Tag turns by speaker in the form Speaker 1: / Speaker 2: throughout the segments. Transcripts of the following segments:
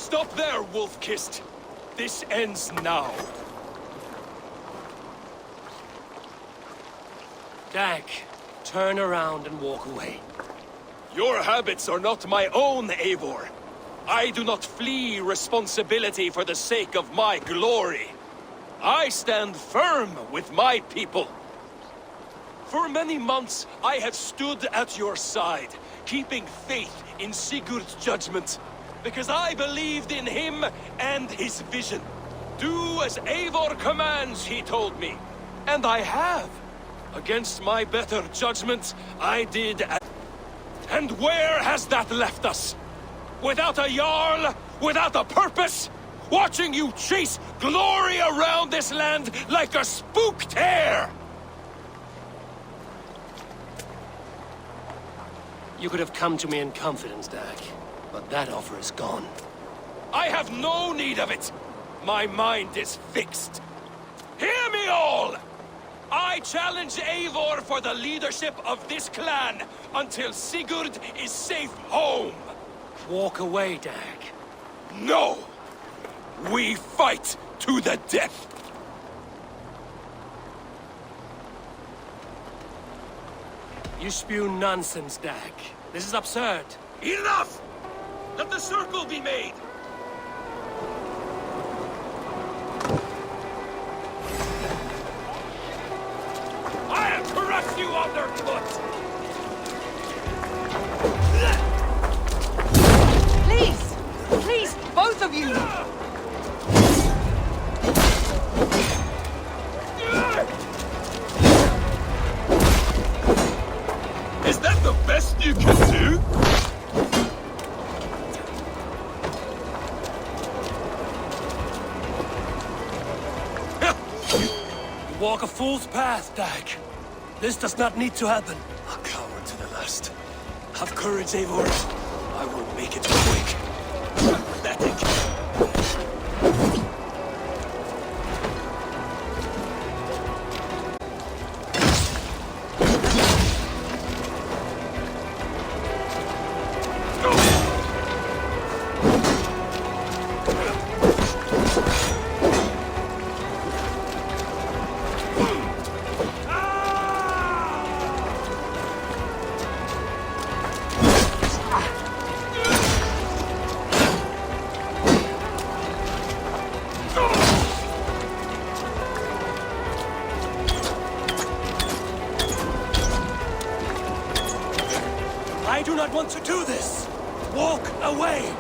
Speaker 1: Stop there, wolf-kissed. This ends now.
Speaker 2: Dag, turn around and walk away.
Speaker 1: Your habits are not my own, Eivor. I do not flee responsibility for the sake of my glory. I stand firm with my people. For many months, I have stood at your side, keeping faith in Sigurd's judgment, because I believed in him and his vision. Do as Eivor commands, he told me. And I have. Against my better judgment, I did. And where has that left us? Without a Jarl? Without a purpose? Watching you chase glory around this land like a spooked hare!
Speaker 2: You could have come to me in confidence, Dag, but that offer is gone.
Speaker 1: I have no need of it! My mind is fixed. Hear me all! I challenge Eivor for the leadership of this clan until Sigurd is safe home!
Speaker 2: Walk away, Dag.
Speaker 1: No! We fight to the death!
Speaker 2: You spew nonsense, Dag. This is absurd.
Speaker 1: Enough! Let the circle be made! I'll crush you underfoot!
Speaker 3: Please! Please, both of you!
Speaker 1: Is that the best you can do?
Speaker 2: You walk a fool's path, Dag. This does not need to happen.
Speaker 1: A coward to the last. Have courage, Eivor. I will make it quick. Pathetic.
Speaker 2: I do not want to do this! Walk away!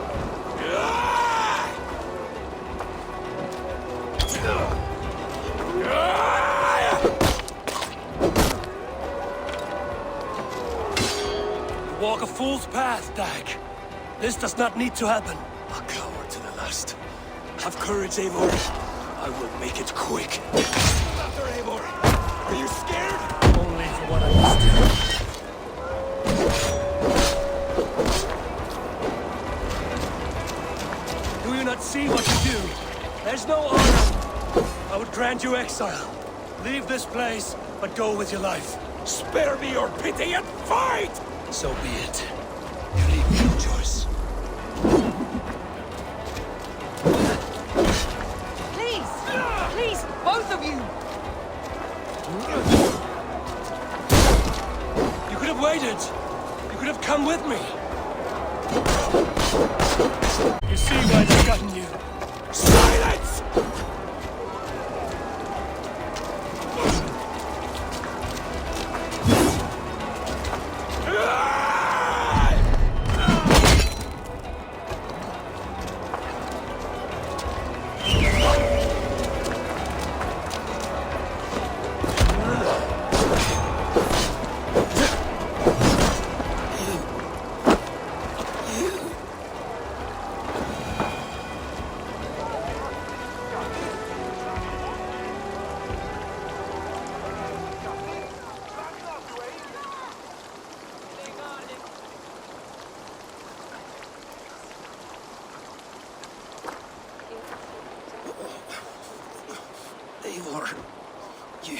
Speaker 2: You walk a fool's path, Dag. This does not need to happen.
Speaker 1: A coward to the last. Have courage, Eivor. I will make it quick. After Eivor. Are you scared?
Speaker 2: Only for what I used to. Do you not see what you do? There's no honor. I would grant you exile. Leave this place, but go with your life.
Speaker 1: Spare me your pity and fight!
Speaker 2: So be it.
Speaker 1: You leave me no choice.
Speaker 3: Please! Please, both of you!
Speaker 2: You could have waited. You could have come with me. You see why they've gotten you.
Speaker 1: Silence! Eivor, you...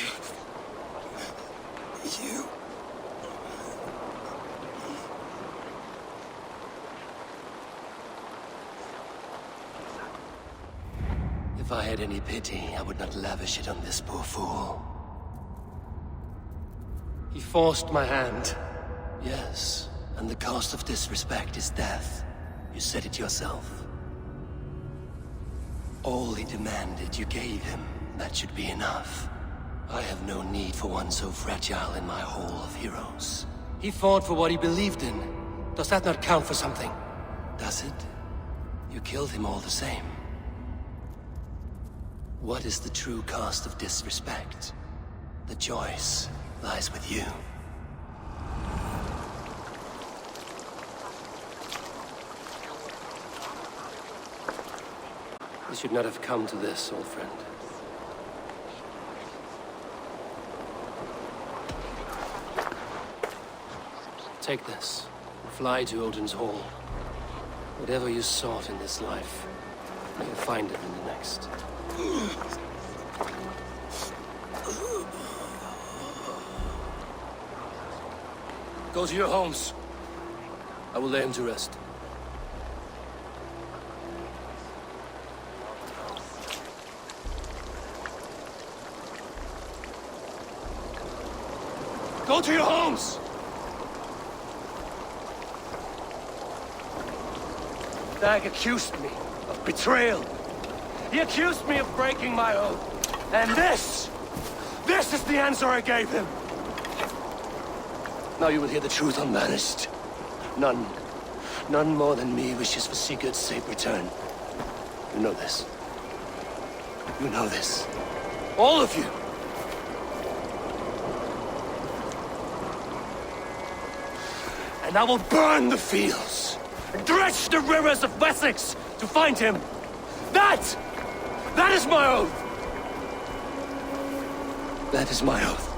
Speaker 4: If I had any pity, I would not lavish it on this poor fool. He forced my hand. Yes, and the cost of disrespect is death. You said it yourself. All he demanded, you gave him. That should be enough. I have no need for one so fragile in my hall of heroes. He fought for what he believed in. Does that not count for something? Does it? You killed him all the same. What is the true cost of disrespect? The choice lies with you. You should not have come to this, old friend. Take this. Fly to Odin's Hall. Whatever you sought in this life, you'll find it in the next. Go to your homes. I will lay him to rest. Go to your homes! Dag accused me of betrayal. He accused me of breaking my oath. And this is the answer I gave him. Now you will hear the truth unbanished. None more than me wishes for Sigurd's safe return. You know this. You know this. All of you. And I will burn the fields, and dredge the rivers of Wessex to find him. That is my oath. That is my oath.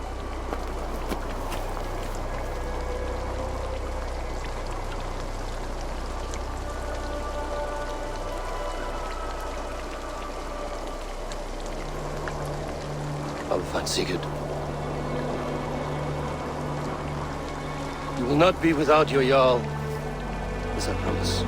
Speaker 4: I will find Sigurd. You will not be without your Jarl, as I promise.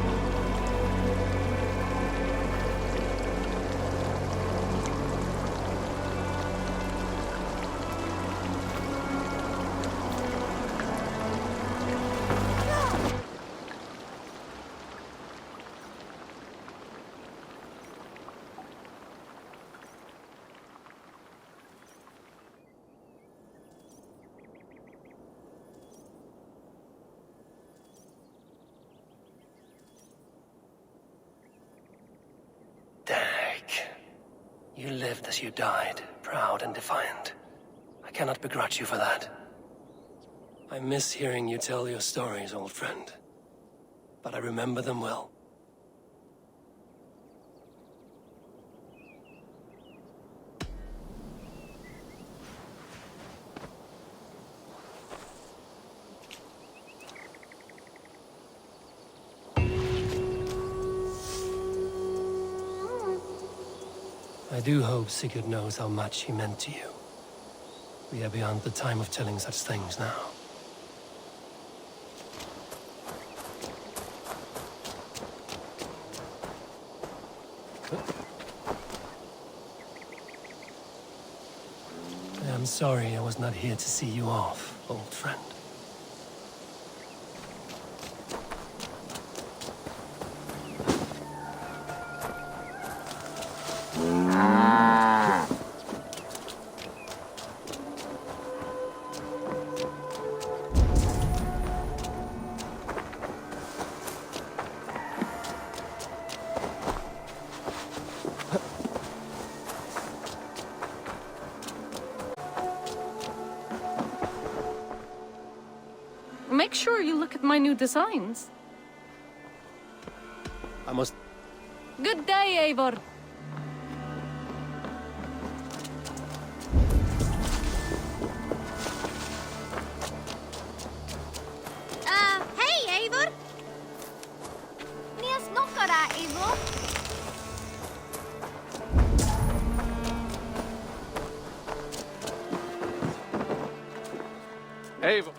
Speaker 4: You lived as you died, proud and defiant. I cannot begrudge you for that. I miss hearing you tell your stories, old friend. But I remember them well. I do hope Sigurd knows how much he meant to you. We are beyond the time of telling such things now. I am sorry I was not here to see you off, old friend.
Speaker 3: Make sure you look at my new designs.
Speaker 4: I must...
Speaker 3: Good day, Eivor.
Speaker 5: Hej, Eivor! Ni snackar där, Eivor.
Speaker 4: Eivor!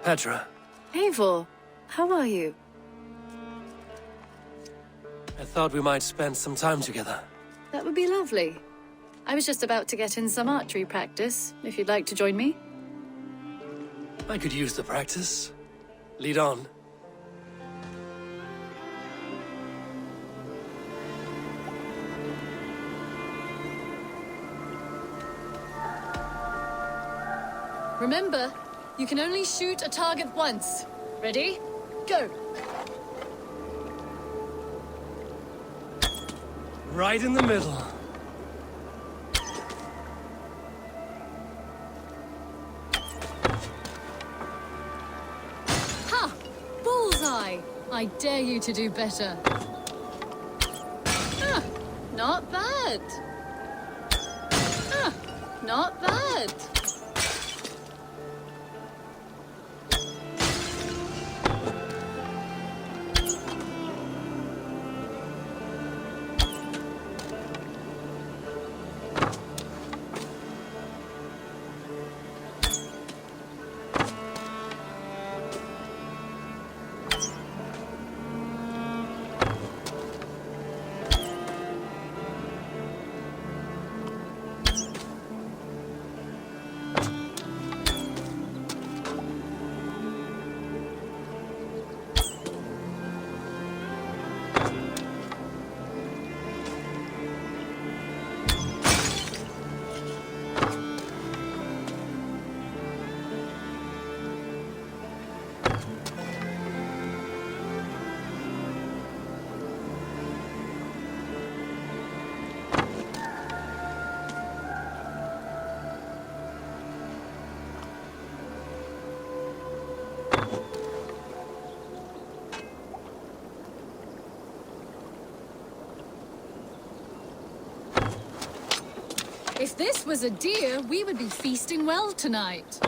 Speaker 4: Petra,
Speaker 3: Eivor, how are you?
Speaker 4: I thought we might spend some time together.
Speaker 3: That would be lovely. I was just about to get in some archery practice, if you'd like to join me.
Speaker 4: I could use the practice. Lead on.
Speaker 3: Remember, you can only shoot a target once. Ready? Go!
Speaker 4: Right in the middle.
Speaker 3: Ha! Bullseye! I dare you to do better. Ah, not bad. Ah, not bad. If this was a deer, we would be feasting well tonight.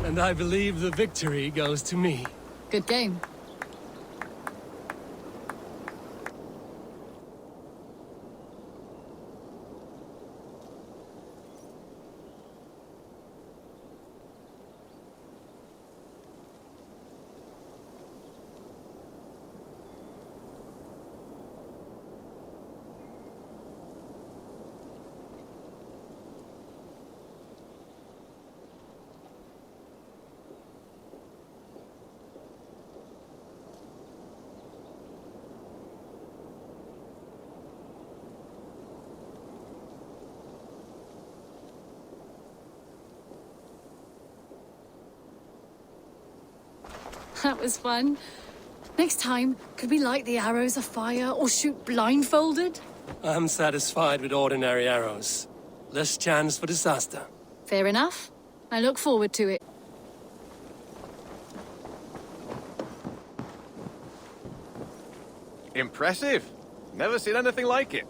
Speaker 4: And I believe the victory goes to me.
Speaker 3: Good game. That was fun. Next time, could we light the arrows afire or shoot blindfolded?
Speaker 4: I'm satisfied with ordinary arrows. Less chance for disaster.
Speaker 3: Fair enough. I look forward to it.
Speaker 6: Impressive. Never seen anything like it.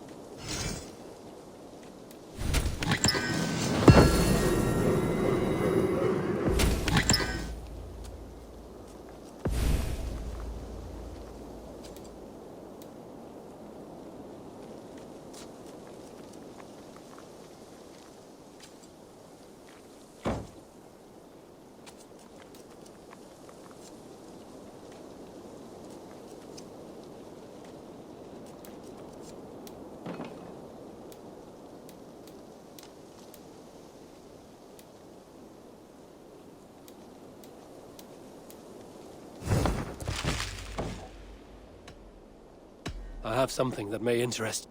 Speaker 4: I have something that may interest.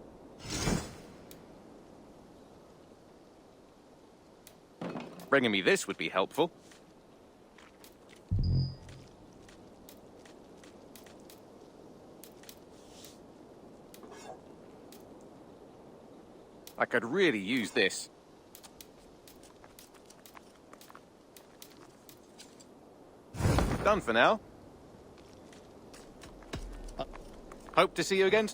Speaker 6: Bringing me this would be helpful. I could really use this. Done for now. Hope to see you again.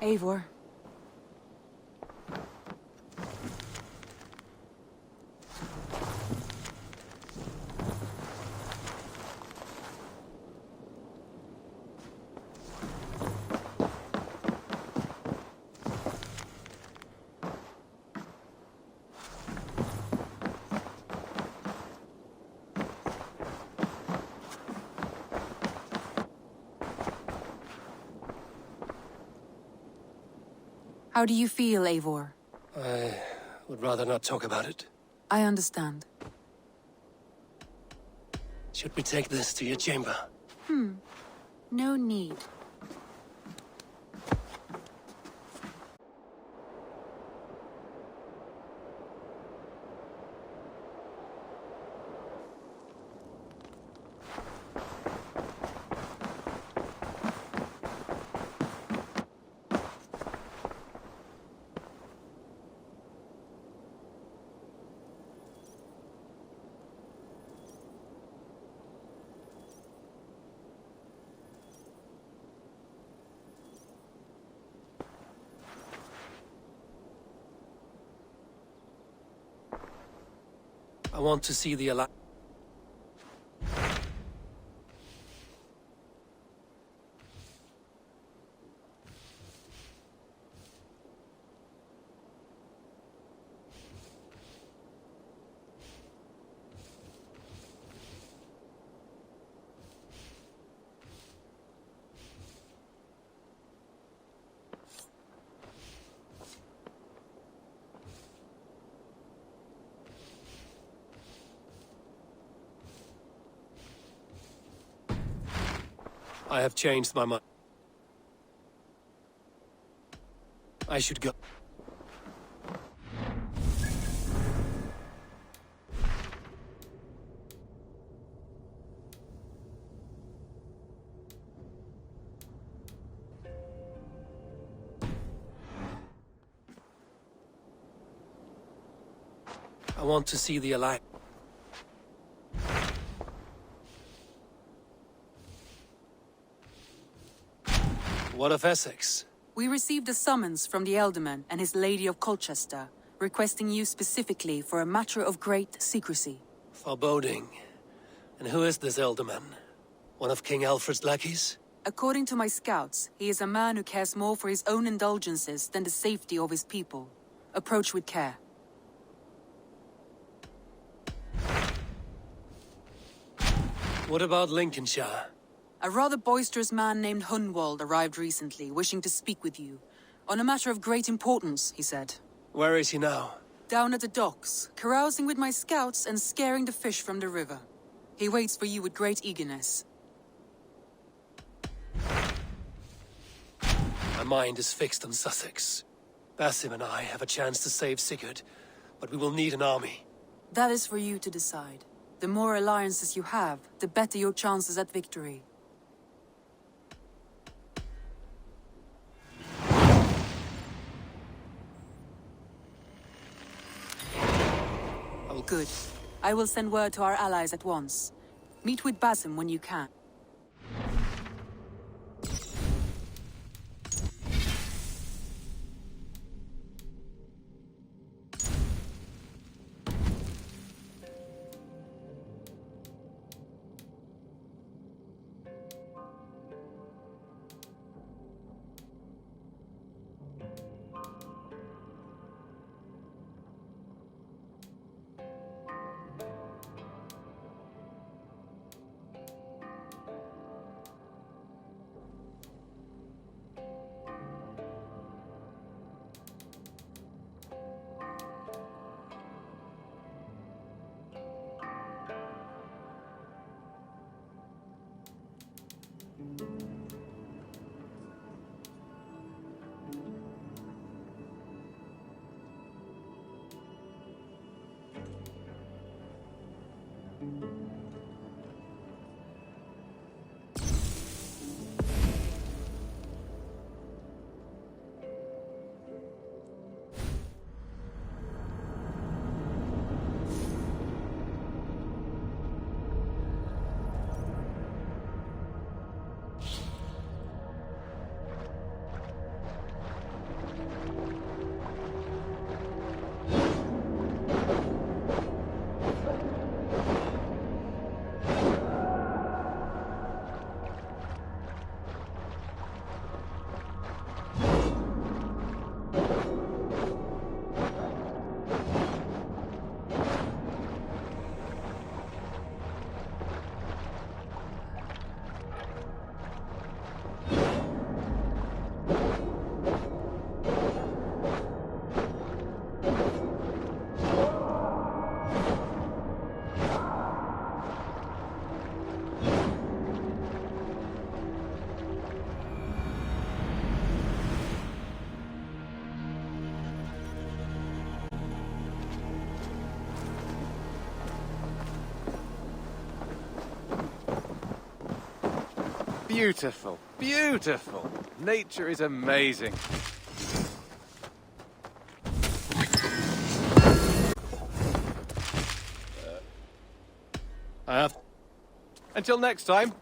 Speaker 7: Eivor. How do you feel, Eivor?
Speaker 4: I would rather not talk about it.
Speaker 7: I understand.
Speaker 4: Should we take this to your chamber?
Speaker 7: No need.
Speaker 4: I want to see the Alliance. I have changed my mind. I should go. I want to see the Alliance. What of Essex?
Speaker 7: We received a summons from the Elderman and his Lady of Colchester, requesting you specifically for a matter of great secrecy.
Speaker 4: Foreboding. And who is this Elderman? One of King Alfred's lackeys?
Speaker 7: According to my scouts, he is a man who cares more for his own indulgences than the safety of his people. Approach with care.
Speaker 4: What about Lincolnshire?
Speaker 7: A rather boisterous man named Hunwald arrived recently, wishing to speak with you. On a matter of great importance, he said.
Speaker 4: Where is he now?
Speaker 7: Down at the docks, carousing with my scouts and scaring the fish from the river. He waits for you with great eagerness.
Speaker 4: My mind is fixed on Sussex. Basim and I have a chance to save Sigurd, but we will need an army.
Speaker 7: That is for you to decide. The more alliances you have, the better your chances at victory. Good. I will send word to our allies at once. Meet with Basim when you can.
Speaker 6: Beautiful, beautiful. Nature is amazing.
Speaker 2: I have...
Speaker 6: Until next time.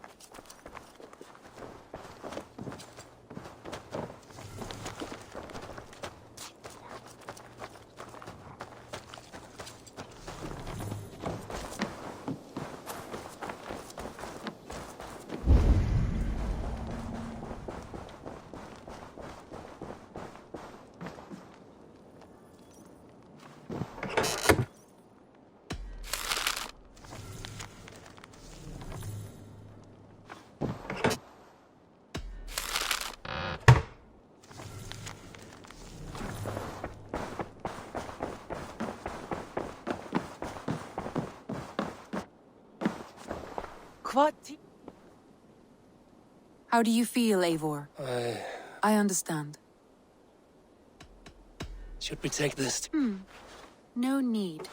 Speaker 7: How do you feel, Eivor? I understand.
Speaker 2: Should we take this?
Speaker 7: No need.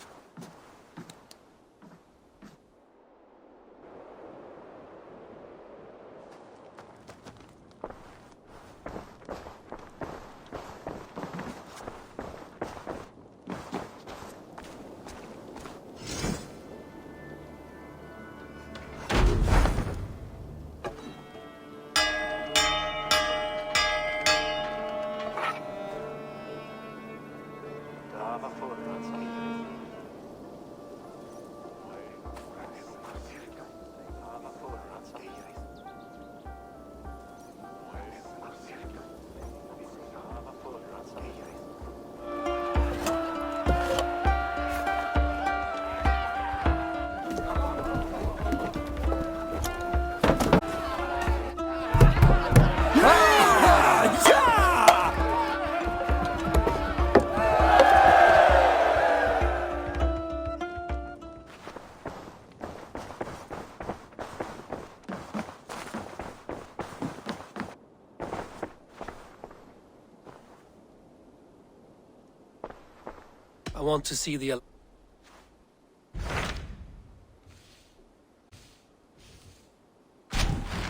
Speaker 2: I want to see the...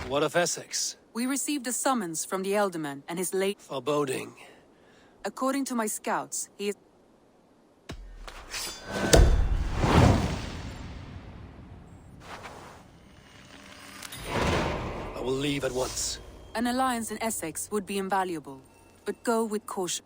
Speaker 2: What of Essex?
Speaker 7: We received a summons from the Elderman and his late...
Speaker 2: Foreboding.
Speaker 7: According to my scouts, he is...
Speaker 2: I will leave at once.
Speaker 7: An alliance in Essex would be invaluable, but go with caution.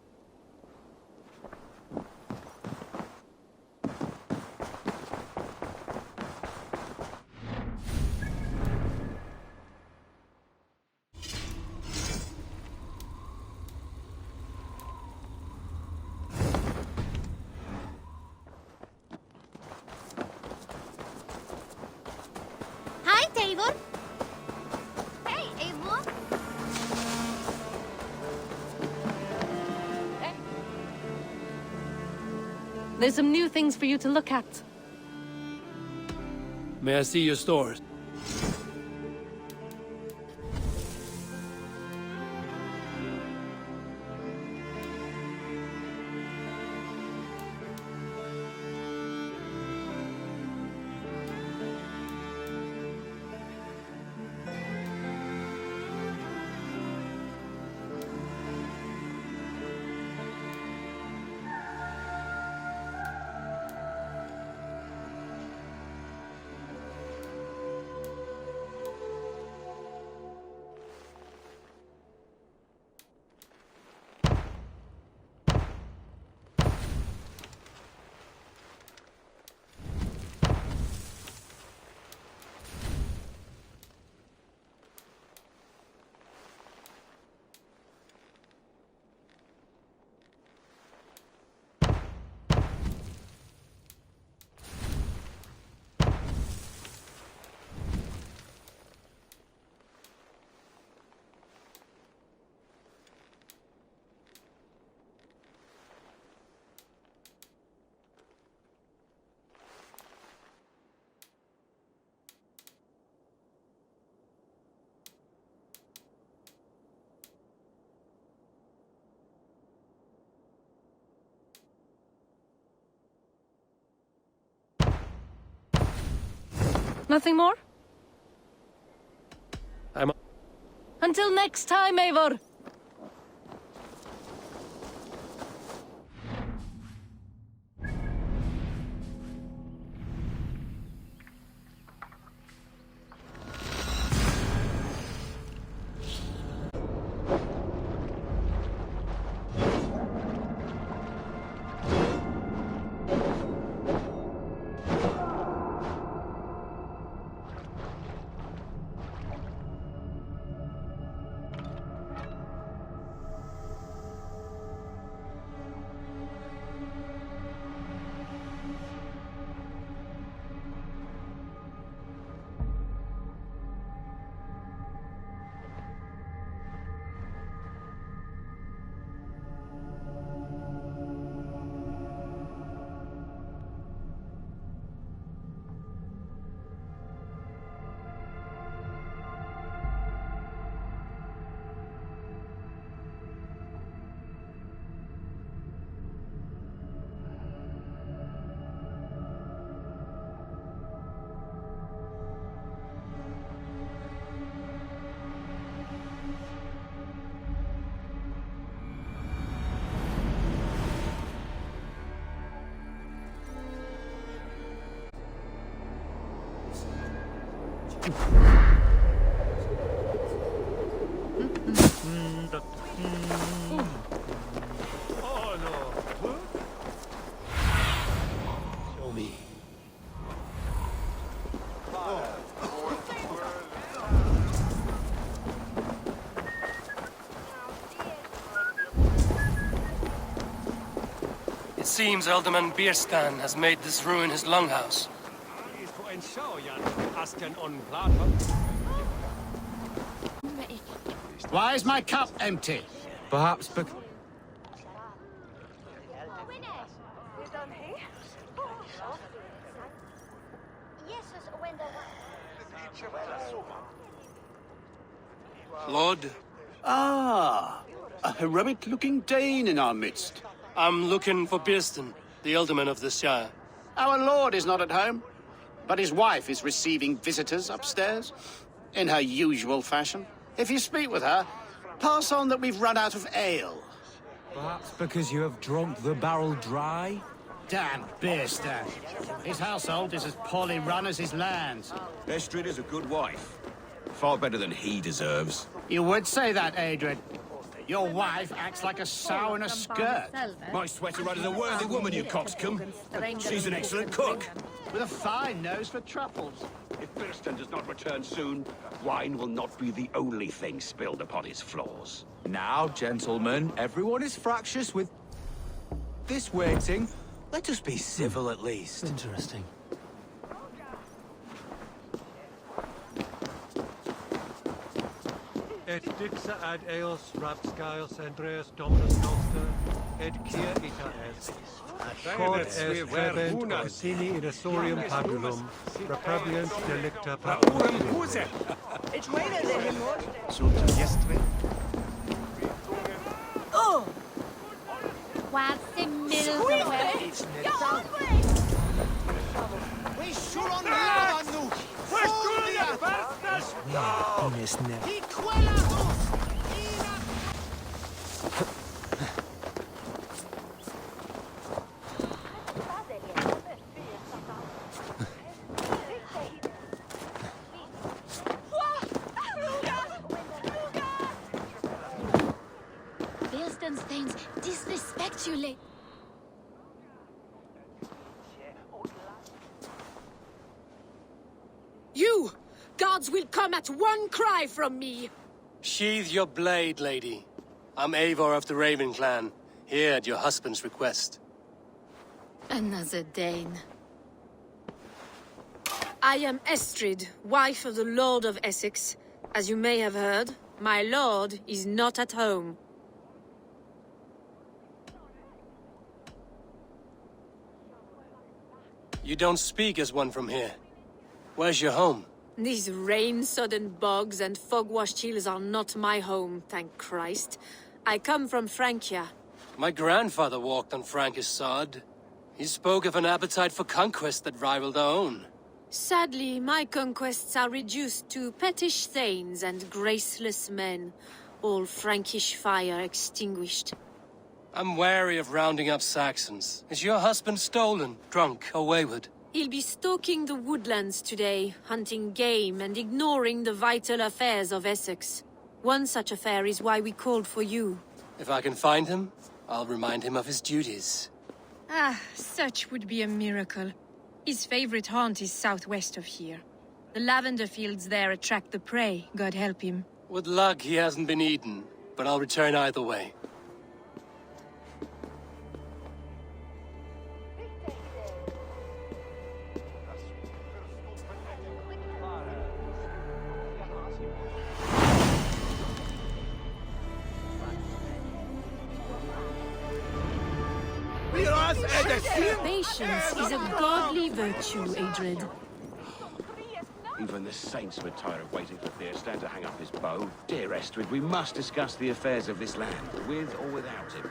Speaker 5: Hi, Eivor. Hey, Eivor.
Speaker 3: There's some new things for you to look at.
Speaker 2: May I see your stores?
Speaker 3: Nothing more?
Speaker 2: I'm...
Speaker 3: Until next time, Eivor.
Speaker 4: Show me. It seems Alderman Bierstan has made this ruin his longhouse.
Speaker 8: Why is my cup empty?
Speaker 6: Perhaps because...
Speaker 4: Lord,
Speaker 8: Ah, a heroic-looking Dane in our midst.
Speaker 4: I'm looking for Bierstan, the alderman of the Shire.
Speaker 8: Our lord is not at home, but his wife is receiving visitors upstairs, in her usual fashion. If you speak with her, pass on that we've run out of ale.
Speaker 2: Perhaps because you have drunk the barrel dry?
Speaker 8: Damn Bierstan. His household is as poorly run as his lands.
Speaker 9: Estrid is a good wife. Far better than he deserves.
Speaker 8: You would say that, Adrian. Your wife acts like a sow in a skirt.
Speaker 9: My sweater run is a worthy woman, you coxcomb. She's an excellent cook.
Speaker 8: With a fine nose for truffles.
Speaker 9: If Bierstan does not return soon, wine will not be the only thing spilled upon his floors.
Speaker 2: Now, gentlemen, everyone is fractious with this waiting. Let us be civil at least.
Speaker 4: Interesting.
Speaker 10: Et dixa ad eos rapscaios Andreas Dominus Noster, et kia ita est. Cod est verbent Orsini in Asorium Pabulum, reprebiant delicta Pabulum.
Speaker 5: Quasi mil.
Speaker 3: Bierston's things disrespect you,
Speaker 11: You! Gods will come at one cry from me!
Speaker 4: Sheathe your blade, lady. I'm Eivor of the Raven clan, here at your husband's request.
Speaker 3: Another Dane.
Speaker 11: I am Estrid, wife of the Lord of Essex. As you may have heard, my lord is not at home.
Speaker 4: You don't speak as one from here. Where's your home?
Speaker 11: These rain-sodden bogs and fog-washed hills are not my home, thank Christ. I come from Francia.
Speaker 4: My grandfather walked on Frankish sod. He spoke of an appetite for conquest that rivaled our own.
Speaker 11: Sadly, my conquests are reduced to pettish thanes and graceless men, all Frankish fire extinguished.
Speaker 4: I'm wary of rounding up Saxons. Is your husband stolen, drunk, or wayward?
Speaker 11: He'll be stalking the woodlands today, hunting game and ignoring the vital affairs of Essex. One such affair is why we called for you.
Speaker 4: If I can find him, I'll remind him of his duties.
Speaker 12: Ah, such would be a miracle. His favorite haunt is southwest of here. The lavender fields there attract the prey, God help him.
Speaker 4: With luck, he hasn't been eaten, but I'll return either way.
Speaker 11: Patience is a godly virtue, Adred.
Speaker 9: Even the saints would tire of waiting for Thierstan to hang up his bow. Dear Estrid, we must discuss the affairs of this land, with or without him.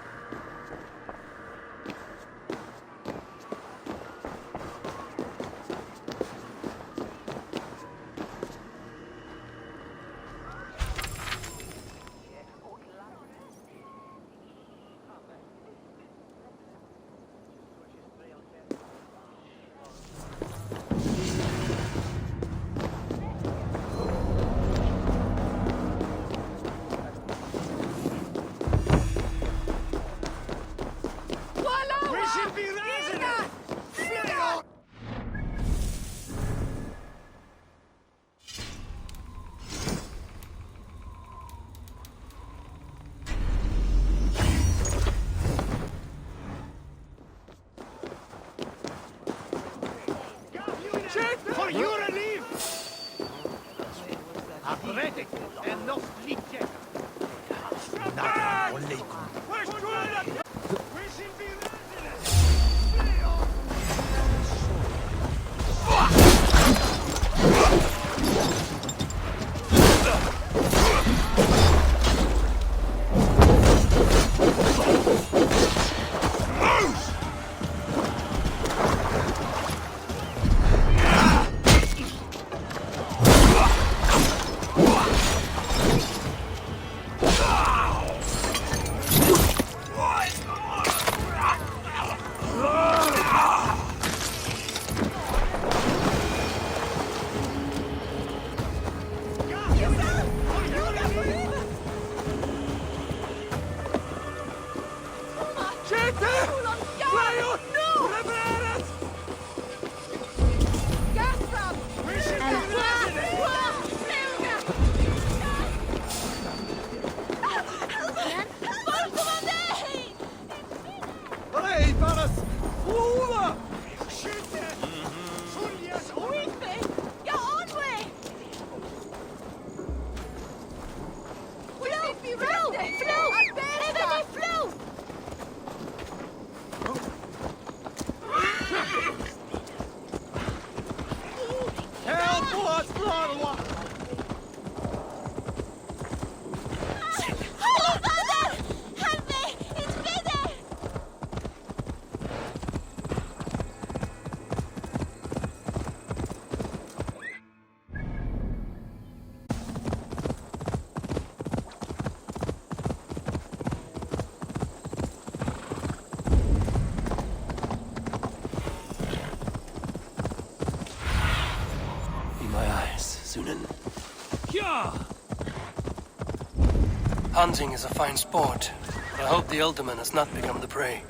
Speaker 4: Hunting is a fine sport, but I hope the Alderman has not become the prey.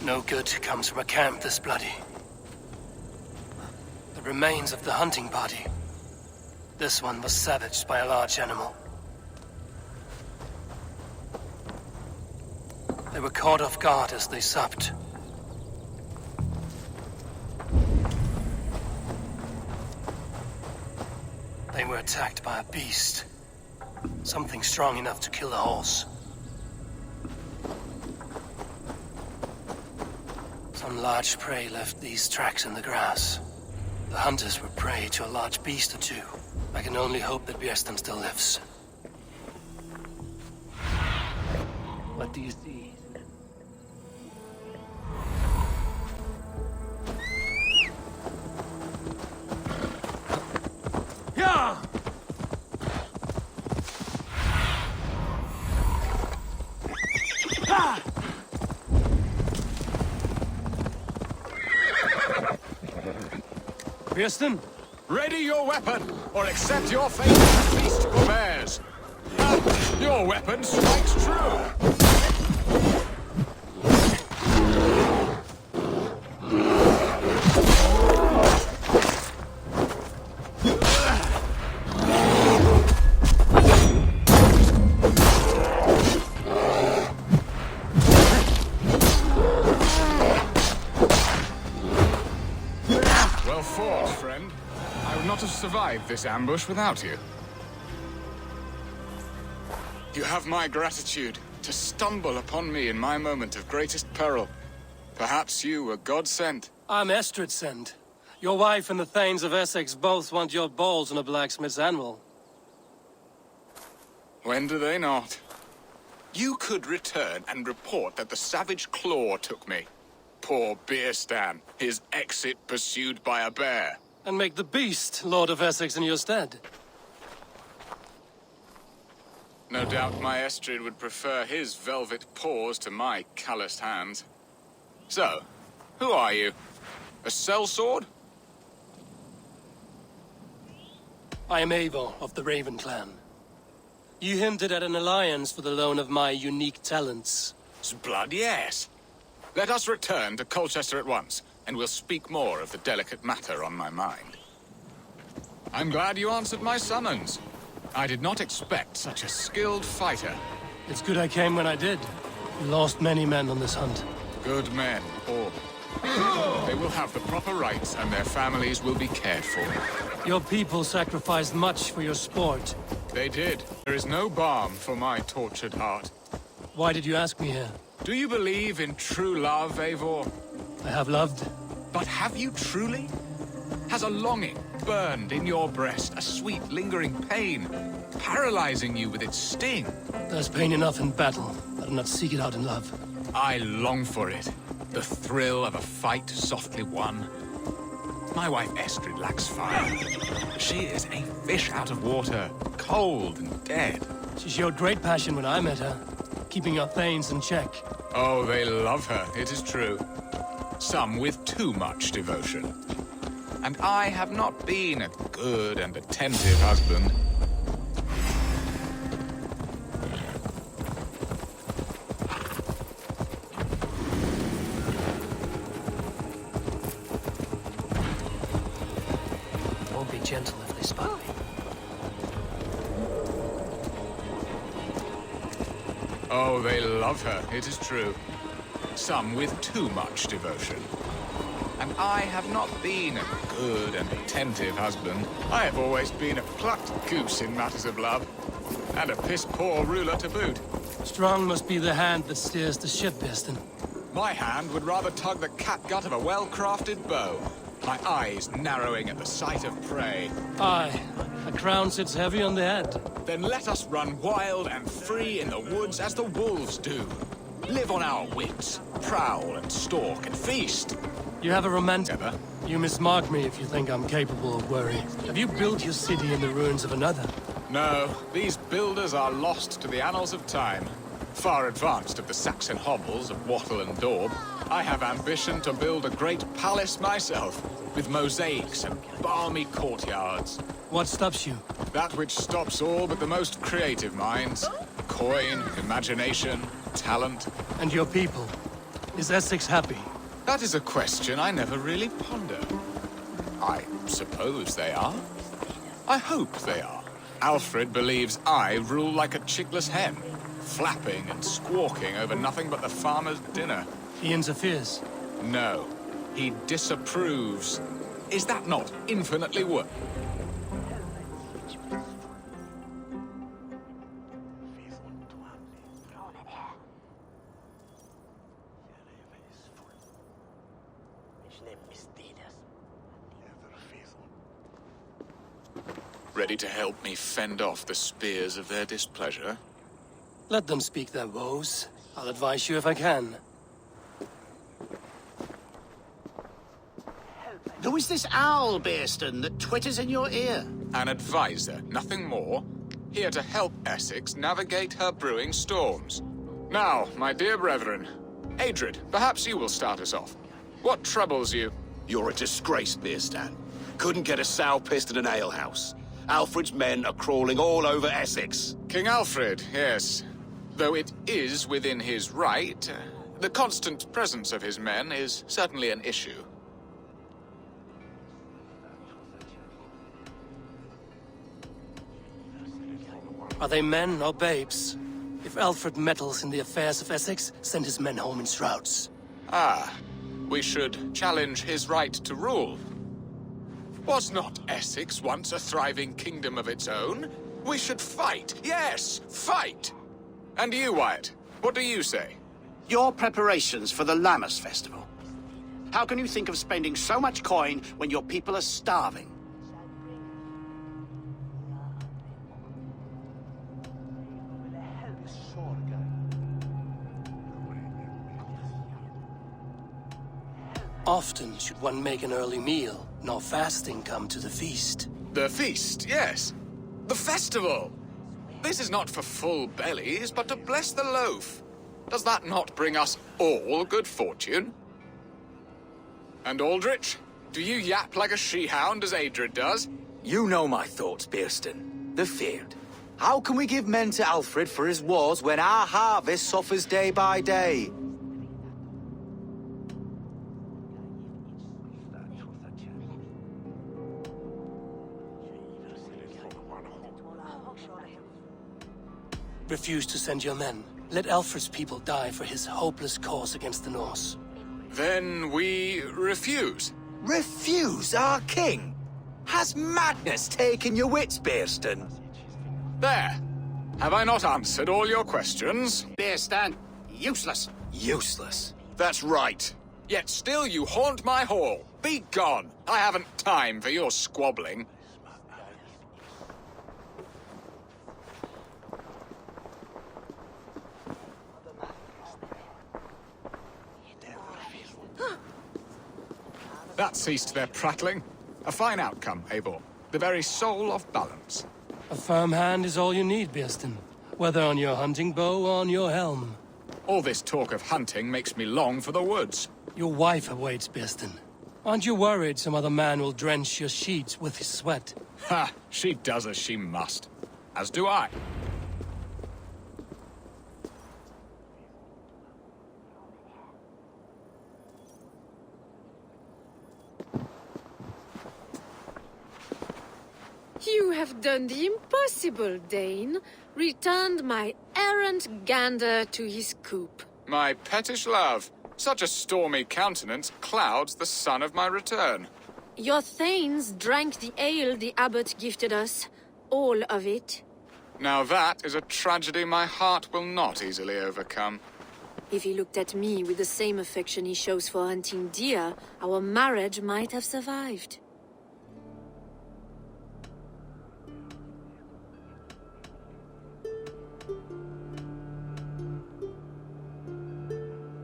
Speaker 4: No good comes from a camp this bloody. The remains of the hunting party. This one was savaged by a large animal. They were caught off guard as they supped. They were attacked by a beast. Something strong enough to kill a horse. Some large prey left these tracks in the grass. The hunters were prey to a large beast or two. I can only hope that Bjersten still lives. What do you see?
Speaker 2: Pearson?
Speaker 13: Ready your weapon, or accept your fate as a feast for bears. Your weapon strikes true. Well fought, friend. I would not have survived this ambush without you. You have my gratitude to stumble upon me in my moment of greatest peril. Perhaps you were God-sent.
Speaker 2: I'm Estrid sent. Your wife and the Thanes of Essex both want your balls on a blacksmith's anvil.
Speaker 13: When do they not? You could return and report that the savage Claw took me. Poor Beerstan, his exit pursued by a bear.
Speaker 2: And make the beast Lord of Essex in your stead.
Speaker 13: No doubt my Estrid would prefer his velvet paws to my calloused hands. So, who are you? A sellsword?
Speaker 2: I am Eivor of the Raven clan. You hinted at an alliance for the loan of my unique talents.
Speaker 13: Blood, yes. Let us return to Colchester at once, and we'll speak more of the delicate matter on my mind. I'm glad you answered my summons. I did not expect such a skilled fighter.
Speaker 2: It's good I came when I did. We lost many men on this hunt.
Speaker 13: Good men, all. They will have the proper rights, and their families will be cared for.
Speaker 2: Your people sacrificed much for your sport.
Speaker 13: They did. There is no balm for my tortured heart.
Speaker 2: Why did you ask me here?
Speaker 13: Do you believe in true love, Eivor?
Speaker 2: I have loved.
Speaker 13: But have you truly? Has a longing burned in your breast, a sweet, lingering pain, paralyzing you with its sting?
Speaker 2: There's pain enough in battle. I do not seek it out in love.
Speaker 13: I long for it. The thrill of a fight softly won. My wife Estrid lacks fire. She is a fish out of water, cold and dead.
Speaker 2: She showed great passion when I met her, keeping our Thanes in check.
Speaker 13: Oh, they love her, it is true. Some with too much devotion. And I have not been a good and attentive husband.
Speaker 2: Won't be gentle if they spot me.
Speaker 13: Oh, they love her, it is true. Some with too much devotion. And I have not been a good and attentive husband. I have always been a plucked goose in matters of love. And a piss-poor ruler to boot.
Speaker 2: Strong must be the hand that steers the ship, Bearston.
Speaker 13: My hand would rather tug the catgut of a well-crafted bow. My eyes narrowing at the sight of prey.
Speaker 2: Aye, a crown sits heavy on the head.
Speaker 13: Then let us run wild and free in the woods as the wolves do. Live on our wits, prowl and stalk and feast.
Speaker 2: You have a romantic... You mismark me if you think I'm capable of worry. Have you built your city in the ruins of another?
Speaker 13: No, these builders are lost to the annals of time. Far advanced of the Saxon hovels of Wattle and Daub, I have ambition to build a great palace myself, with mosaics and balmy courtyards.
Speaker 2: What stops you?
Speaker 13: That which stops all but the most creative minds. Coin, imagination, talent.
Speaker 2: And your people? Is Essex happy?
Speaker 13: That is a question I never really ponder. I suppose they are. I hope they are. Alfred believes I rule like a chickless hen, flapping and squawking over nothing but the farmer's dinner.
Speaker 2: He interferes?
Speaker 13: No. He disapproves. Is that not infinitely worse? Ready to help me fend off the spears of their displeasure?
Speaker 2: Let them speak their woes. I'll advise you if I can.
Speaker 8: Who is this owl, Bearston, that twitters in your ear?
Speaker 13: An advisor, nothing more. Here to help Essex navigate her brewing storms. Now, my dear brethren, Adrid, perhaps you will start us off. What troubles you?
Speaker 14: You're a disgrace, Beerstan.
Speaker 9: Couldn't get a sow pissed at an alehouse. Alfred's men are crawling all over Essex.
Speaker 13: King Alfred, yes. Though it is within his right, the constant presence of his men is certainly an issue.
Speaker 4: Are they men or babes? If Alfred meddles in the affairs of Essex, send his men home in shrouds.
Speaker 13: Ah, we should challenge his right to rule. Was not Essex once a thriving kingdom of its own? We should fight, yes, fight! And you, Wyatt, what do you say?
Speaker 8: Your preparations for the Lammas festival. How can you think of spending so much coin when your people are starving?
Speaker 4: Often should one make an early meal, nor fasting come to the feast.
Speaker 13: The feast, yes. The festival! This is not for full bellies, but to bless the loaf. Does that not bring us all good fortune? And Aldrich, do you yap like a she-hound as Adred does?
Speaker 14: You know my thoughts, Bearston. The feared. How can we give men to Alfred for his wars when our harvest suffers day by day?
Speaker 4: Refuse to send your men. Let Alfred's people die for his hopeless cause against the Norse.
Speaker 13: Then we refuse.
Speaker 14: Refuse our king? Has madness taken your wits, Bearston?
Speaker 13: There. Have I not answered all your questions?
Speaker 8: Bearstan, useless.
Speaker 14: Useless?
Speaker 9: That's right.
Speaker 13: Yet still you haunt my hall. Be gone. I haven't time for your squabbling. That ceased their prattling. A fine outcome, Eivor. The very soul of balance.
Speaker 4: A firm hand is all you need, Bearston. Whether on your hunting bow or on your helm.
Speaker 13: All this talk of hunting makes me long for the woods.
Speaker 4: Your wife awaits, Bearston. Aren't you worried some other man will drench your sheets with his sweat?
Speaker 13: Ha! She does as she must. As do I.
Speaker 11: You have done the impossible, Dane. Returned my errant gander to his coop.
Speaker 13: My pettish love. Such a stormy countenance clouds the sun of my return.
Speaker 11: Your thanes drank the ale the abbot gifted us. All of it.
Speaker 13: Now that is a tragedy my heart will not easily overcome.
Speaker 11: If he looked at me with the same affection he shows for hunting deer, our marriage might have survived.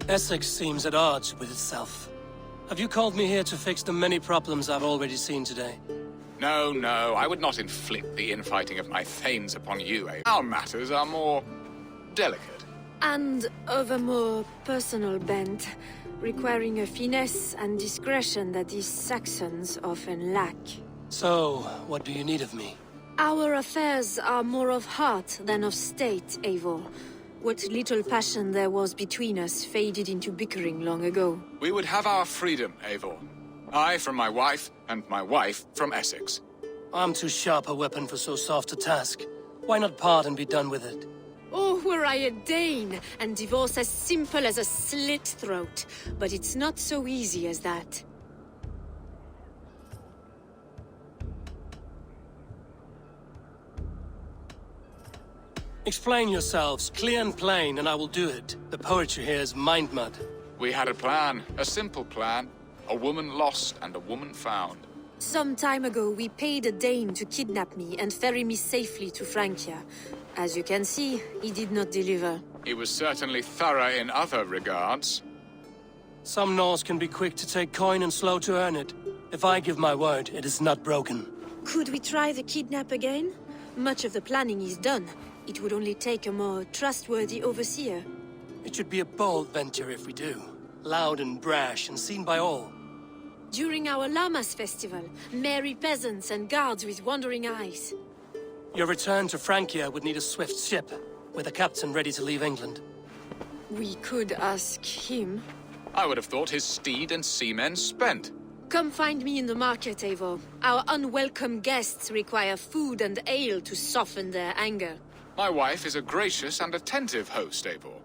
Speaker 4: Essex seems at odds with itself. Have you called me here to fix the many problems I've already seen today?
Speaker 13: No, no, I would not inflict the infighting of my thanes upon you, eh? Our matters are more delicate.
Speaker 11: And of a more personal bent, requiring a finesse and discretion that these Saxons often lack.
Speaker 4: So, what do you need of me?
Speaker 11: Our affairs are more of heart than of state, Eivor. What little passion there was between us faded into bickering long ago.
Speaker 13: We would have our freedom, Eivor. I from my wife, and my wife from Essex.
Speaker 4: I'm too sharp a weapon for so soft a task. Why not part and be done with it?
Speaker 11: Oh, were I a Dane, and divorce as simple as a slit throat. But it's not so easy as that.
Speaker 4: Explain yourselves, clear and plain, and I will do it. The poetry here is mind mud.
Speaker 13: We had a plan, a simple plan. A woman lost and a woman found.
Speaker 11: Some time ago, we paid a Dane to kidnap me and ferry me safely to Francia. As you can see, he did not deliver.
Speaker 13: He was certainly thorough in other regards.
Speaker 4: Some Norse can be quick to take coin and slow to earn it. If I give my word, it is not broken.
Speaker 11: Could we try the kidnap again? Much of the planning is done. It would only take a more trustworthy overseer.
Speaker 4: It should be a bold venture if we do. Loud and brash and seen by all.
Speaker 11: During our Llamas festival, merry peasants and guards with wandering eyes.
Speaker 2: Your return to Francia would need a swift ship, with a captain ready to leave England.
Speaker 11: We could ask him.
Speaker 13: I would have thought his steed and seamen spent.
Speaker 11: Come find me in the market, Eivor. Our unwelcome guests require food and ale to soften their anger.
Speaker 13: My wife is a gracious and attentive host, Eivor.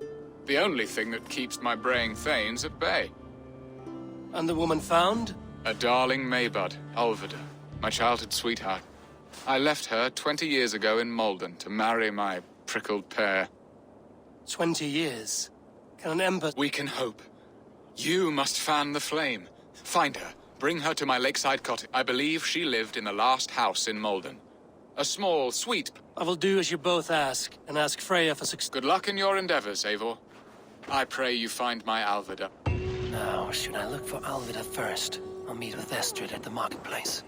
Speaker 13: The only thing that keeps my braying thanes at bay.
Speaker 2: And the woman found?
Speaker 13: A darling Maybud, Alvida, my childhood sweetheart. I left her 20 years ago in Malden to marry my prickled pear.
Speaker 2: 20 years? Can an ember...
Speaker 13: We can hope. You must fan the flame. Find her. Bring her to my lakeside cottage. I believe she lived in the last house in Malden. A small, sweet...
Speaker 2: I will do as you both ask, and ask Freya for success.
Speaker 13: Good luck in your endeavors, Eivor. I pray you find my Alvida.
Speaker 4: Now, should I look for Alvida first? I'll meet with Estrid at the marketplace.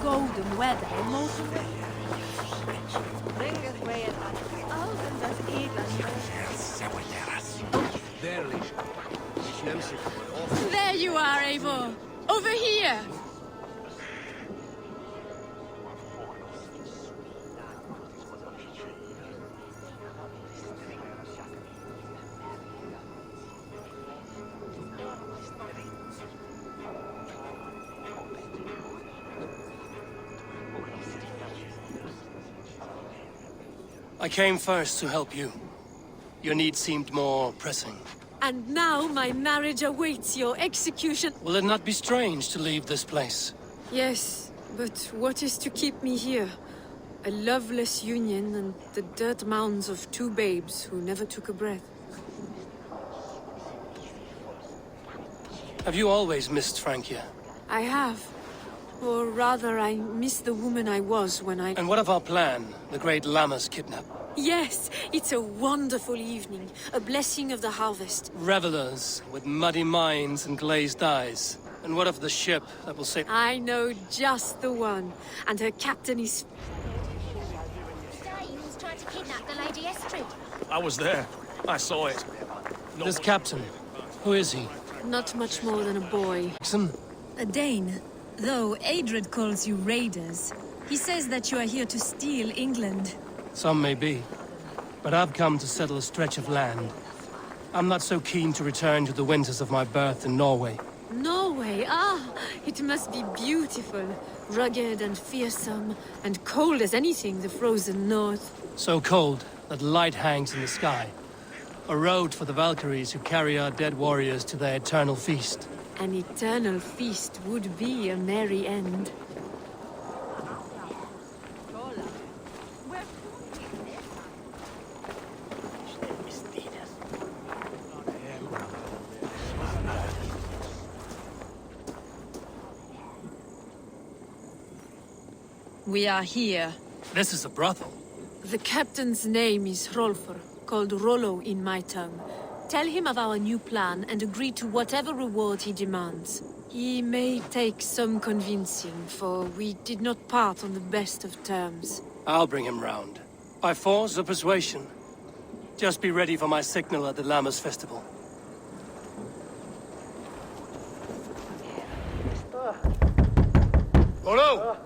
Speaker 5: Golden weather, most
Speaker 12: There you are, Eivor! Over here!
Speaker 2: I came first to help you. Your need seemed more pressing.
Speaker 11: And now my marriage awaits your execution.
Speaker 2: Will it not be strange to leave this place?
Speaker 11: Yes, but what is to keep me here? A loveless union and the dirt mounds of two babes who never took a breath.
Speaker 2: Have you always missed Francia?
Speaker 11: I have. Or rather, I miss the woman I was when I...
Speaker 2: And what of our plan? The great Llamas kidnap?
Speaker 11: Yes, it's a wonderful evening. A blessing of the harvest.
Speaker 2: Revelers with muddy minds and glazed eyes. And what of the ship that will save...
Speaker 11: I know just the one. And her captain is...
Speaker 5: He was trying to kidnap the Lady Estrid.
Speaker 1: I was there. I saw it.
Speaker 2: This captain, who is he?
Speaker 11: Not much more than a boy.
Speaker 12: A Dane. Though Adred calls you raiders, he says that you are here to steal England.
Speaker 2: Some may be, but I've come to settle a stretch of land. I'm not so keen to return to the winters of my birth in Norway.
Speaker 11: Norway? Ah, it must be beautiful. Rugged and fearsome, and cold as anything the frozen north.
Speaker 2: So cold that light hangs in the sky. A road for the Valkyries who carry our dead warriors to their eternal feast.
Speaker 11: An eternal feast would be a merry end.
Speaker 12: We are here.
Speaker 2: This is a brothel.
Speaker 11: The captain's name is Hrolfr, called Rollo in my tongue. Tell him of our new plan and agree to whatever reward he demands. He may take some convincing, for we did not part on the best of terms.
Speaker 2: I'll bring him round. By force or persuasion. Just be ready for my signal at the Lammas festival.
Speaker 1: Olo!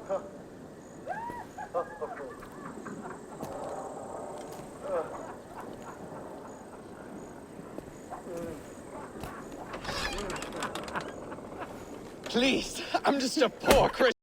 Speaker 9: Please, I'm just a poor Christian.